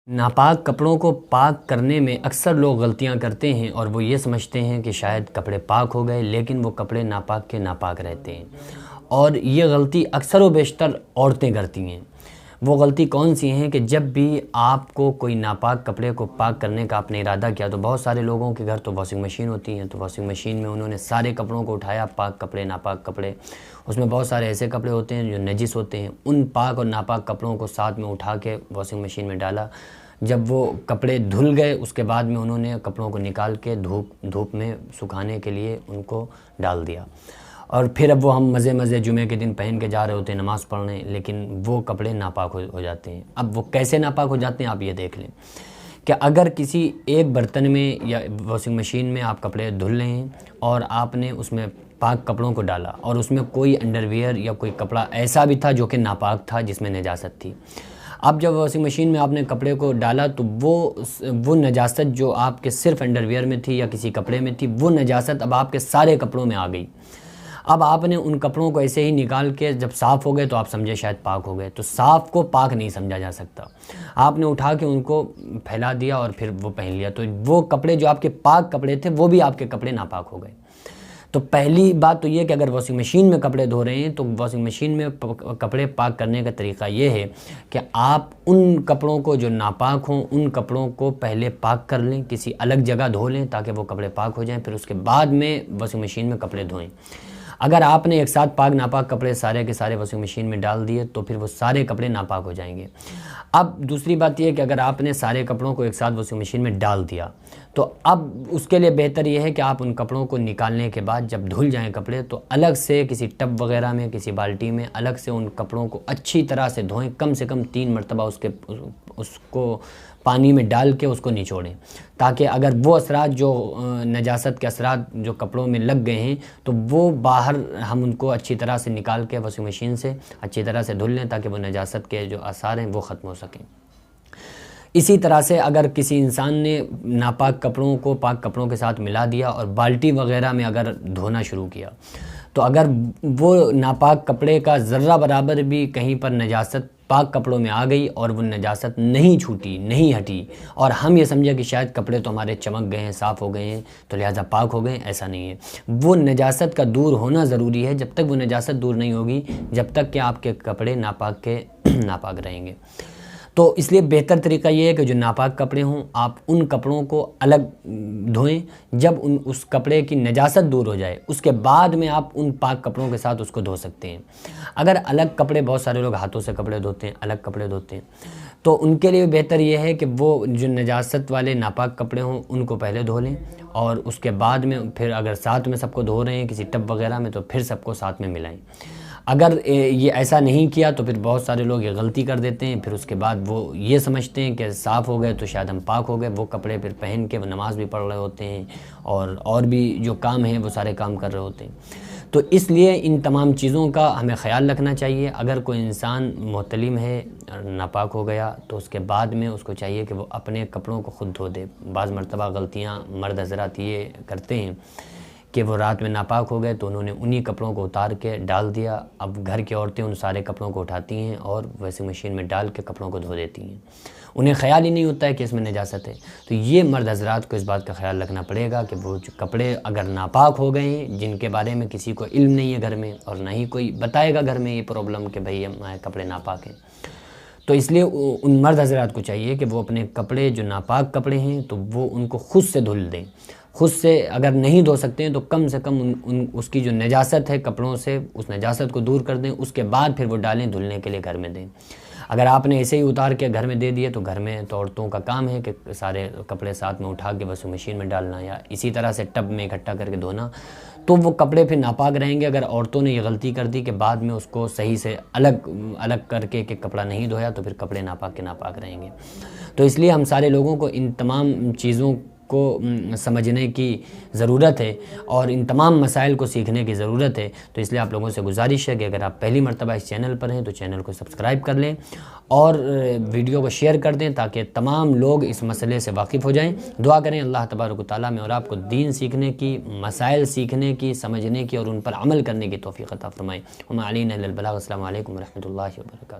ناپاک کپڑوں کو پاک کرنے میں اکثر لوگ غلطیاں کرتے ہیں اور وہ یہ سمجھتے ہیں کہ شاید کپڑے پاک ہو گئے، لیکن وہ کپڑے ناپاک کے ناپاک رہتے ہیں۔ اور یہ غلطی اکثر و بیشتر عورتیں کرتی ہیں۔ وہ غلطی کون سی ہیں کہ جب بھی آپ کو کوئی ناپاک کپڑے کو پاک کرنے کا آپ نے ارادہ کیا، تو بہت سارے لوگوں کے گھر تو واشنگ مشین ہوتی ہیں، تو واشنگ مشین میں انہوں نے سارے کپڑوں کو اٹھایا، پاک کپڑے ناپاک کپڑے۔ اس میں بہت سارے ایسے کپڑے ہوتے ہیں جو نجس ہوتے ہیں، ان پاک اور ناپاک کپڑوں کو ساتھ میں اٹھا کے واشنگ مشین میں ڈالا۔ جب وہ کپڑے دھل گئے، اس کے بعد میں انہوں نے کپڑوں کو نکال کے دھوپ میں سکھانے کے لیے ان کو ڈال دیا، اور پھر اب وہ ہم مزے جمعے کے دن پہن کے جا رہے ہوتے ہیں نماز پڑھنے، لیکن وہ کپڑے ناپاک ہو جاتے ہیں۔ اب وہ کیسے ناپاک ہو جاتے ہیں آپ یہ دیکھ لیں کہ اگر کسی ایک برتن میں یا واشنگ مشین میں آپ کپڑے دھل رہے ہیں اور آپ نے اس میں پاک کپڑوں کو ڈالا اور اس میں کوئی انڈر ویئر یا کوئی کپڑا ایسا بھی تھا جو کہ ناپاک تھا، جس میں نجاست تھی۔ اب جب واشنگ مشین میں آپ نے کپڑے کو ڈالا تو وہ نجاست جو آپ کے صرف انڈر ویئر میں تھی یا کسی کپڑے میں تھی، وہ نجاست اب آپ کے سارے کپڑوں میں آ گئی۔ اب آپ نے ان کپڑوں کو ایسے ہی نکال کے جب صاف ہو گئے تو آپ سمجھے شاید پاک ہو گئے، تو صاف کو پاک نہیں سمجھا جا سکتا۔ آپ نے اٹھا کے ان کو پھیلا دیا اور پھر وہ پہن لیا، تو وہ کپڑے جو آپ کے پاک کپڑے تھے وہ بھی آپ کے کپڑے ناپاک ہو گئے۔ تو پہلی بات تو یہ کہ اگر واشنگ مشین میں کپڑے دھو رہے ہیں تو واشنگ مشین میں کپڑے پاک کرنے کا طریقہ یہ ہے کہ آپ ان کپڑوں کو جو ناپاک ہوں ان کپڑوں کو پہلے پاک کر لیں، کسی الگ جگہ دھو لیں تاکہ وہ کپڑے پاک ہو جائیں، پھر اس کے بعد میں واشنگ مشین میں کپڑے دھوئیں۔ اگر آپ نے ایک ساتھ پاک ناپاک کپڑے سارے کے سارے واشنگ مشین میں ڈال دیے تو پھر وہ سارے کپڑے ناپاک ہو جائیں گے۔ اب دوسری بات یہ ہے کہ اگر آپ نے سارے کپڑوں کو ایک ساتھ واشنگ مشین میں ڈال دیا تو اب اس کے لیے بہتر یہ ہے کہ آپ ان کپڑوں کو نکالنے کے بعد جب دھل جائیں کپڑے تو الگ سے کسی ٹب وغیرہ میں، کسی بالٹی میں الگ سے ان کپڑوں کو اچھی طرح سے دھوئیں، کم سے کم 3 مرتبہ اس کو پانی میں ڈال کے اس کو نچوڑیں، تاکہ اگر وہ اثرات جو نجاست کے اثرات جو کپڑوں میں لگ گئے ہیں تو وہ باہر ہم ان کو اچھی طرح سے نکال کے واشنگ مشین سے اچھی طرح سے دھل لیں تاکہ وہ نجاست کے جو آثار ہیں وہ ختم ہو سکیں۔ اسی طرح سے اگر کسی انسان نے ناپاک کپڑوں کو پاک کپڑوں کے ساتھ ملا دیا اور بالٹی وغیرہ میں اگر دھونا شروع کیا، تو اگر وہ ناپاک کپڑے کا ذرہ برابر بھی کہیں پر نجاست پاک کپڑوں میں آ گئی اور وہ نجاست نہیں چھوٹی، نہیں ہٹی، اور ہم یہ سمجھے کہ شاید کپڑے تو ہمارے چمک گئے ہیں، صاف ہو گئے ہیں تو لہٰذا پاک ہو گئے، ایسا نہیں ہے۔ وہ نجاست کا دور ہونا ضروری ہے۔ جب تک وہ نجاست دور نہیں ہوگی، جب تک کہ آپ کے کپڑے ناپاک رہیں گے۔ تو اس لیے بہتر طریقہ یہ ہے کہ جو ناپاک کپڑے ہوں آپ ان کپڑوں کو الگ دھوئیں، جب اس کپڑے کی نجاست دور ہو جائے اس کے بعد میں آپ ان پاک کپڑوں کے ساتھ اس کو دھو سکتے ہیں۔ اگر الگ کپڑے، بہت سارے لوگ ہاتھوں سے کپڑے دھوتے ہیں، الگ کپڑے دھوتے ہیں، تو ان کے لیے بہتر یہ ہے کہ وہ جو نجاست والے ناپاک کپڑے ہوں ان کو پہلے دھو لیں، اور اس کے بعد میں پھر اگر ساتھ میں سب کو دھو رہے ہیں کسی ٹب وغیرہ میں تو پھر سب کو ساتھ میں ملائیں۔ اگر یہ ایسا نہیں کیا تو پھر بہت سارے لوگ یہ غلطی کر دیتے ہیں، پھر اس کے بعد وہ یہ سمجھتے ہیں کہ صاف ہو گئے تو شاید ہم پاک ہو گئے، وہ کپڑے پھر پہن کے وہ نماز بھی پڑھ رہے ہوتے ہیں اور بھی جو کام ہیں وہ سارے کام کر رہے ہوتے ہیں۔ تو اس لیے ان تمام چیزوں کا ہمیں خیال رکھنا چاہیے۔ اگر کوئی انسان محتلم ہے، ناپاک ہو گیا، تو اس کے بعد میں اس کو چاہیے کہ وہ اپنے کپڑوں کو خود دھو دے۔ بعض مرتبہ غلطیاں مرد حضرات یہ کرتے ہیں کہ وہ رات میں ناپاک ہو گئے تو انہوں نے انہی کپڑوں کو اتار کے ڈال دیا۔ اب گھر کی عورتیں ان سارے کپڑوں کو اٹھاتی ہیں اور واشنگ مشین میں ڈال کے کپڑوں کو دھو دیتی ہیں، انہیں خیال ہی نہیں ہوتا ہے کہ اس میں نجاست ہے۔ تو یہ مرد حضرات کو اس بات کا خیال رکھنا پڑے گا کہ وہ جو کپڑے اگر ناپاک ہو گئے ہیں، جن کے بارے میں کسی کو علم نہیں ہے گھر میں اور نہ ہی کوئی بتائے گا گھر میں یہ پرابلم کہ بھئی ہمارے کپڑے ناپاک ہیں، تو اس لیے ان مرد حضرات کو چاہیے کہ وہ اپنے کپڑے جو ناپاک کپڑے ہیں تو وہ ان کو خود سے دھل دیں۔ خود سے اگر نہیں دھو سکتے ہیں تو کم سے کم اس کی جو نجاست ہے کپڑوں سے، اس نجاست کو دور کر دیں، اس کے بعد پھر وہ ڈالیں، دھلنے کے لیے گھر میں دیں۔ اگر آپ نے ایسے ہی اتار کے گھر میں دے دیے تو گھر میں تو عورتوں کا کام ہے کہ سارے کپڑے ساتھ میں اٹھا کے واشنگ مشین میں ڈالنا یا اسی طرح سے ٹب میں اکٹھا کر کے دھونا، تو وہ کپڑے پھر ناپاک رہیں گے۔ اگر عورتوں نے یہ غلطی کر دی کہ بعد میں اس کو صحیح سے الگ کر کے کہ کپڑا نہیں دھویا تو پھر کپڑے ناپاک کے ناپاک رہیں گے۔ تو اس لیے ہم سارے لوگوں کو ان تمام چیزوں کو سمجھنے کی ضرورت ہے اور ان تمام مسائل کو سیکھنے کی ضرورت ہے۔ تو اس لیے آپ لوگوں سے گزارش ہے کہ اگر آپ پہلی مرتبہ اس چینل پر ہیں تو چینل کو سبسکرائب کر لیں اور ویڈیو کو شیئر کر دیں تاکہ تمام لوگ اس مسئلے سے واقف ہو جائیں۔ دعا کریں اللہ تبارک و تعالیٰ میں اور آپ کو دین سیکھنے کی، مسائل سیکھنے کی، سمجھنے کی اور ان پر عمل کرنے کی توفیق عطا فرمائے۔ وما علینا الا البلاغ۔ السلام علیکم ورحمۃ اللہ وبرکاتہ۔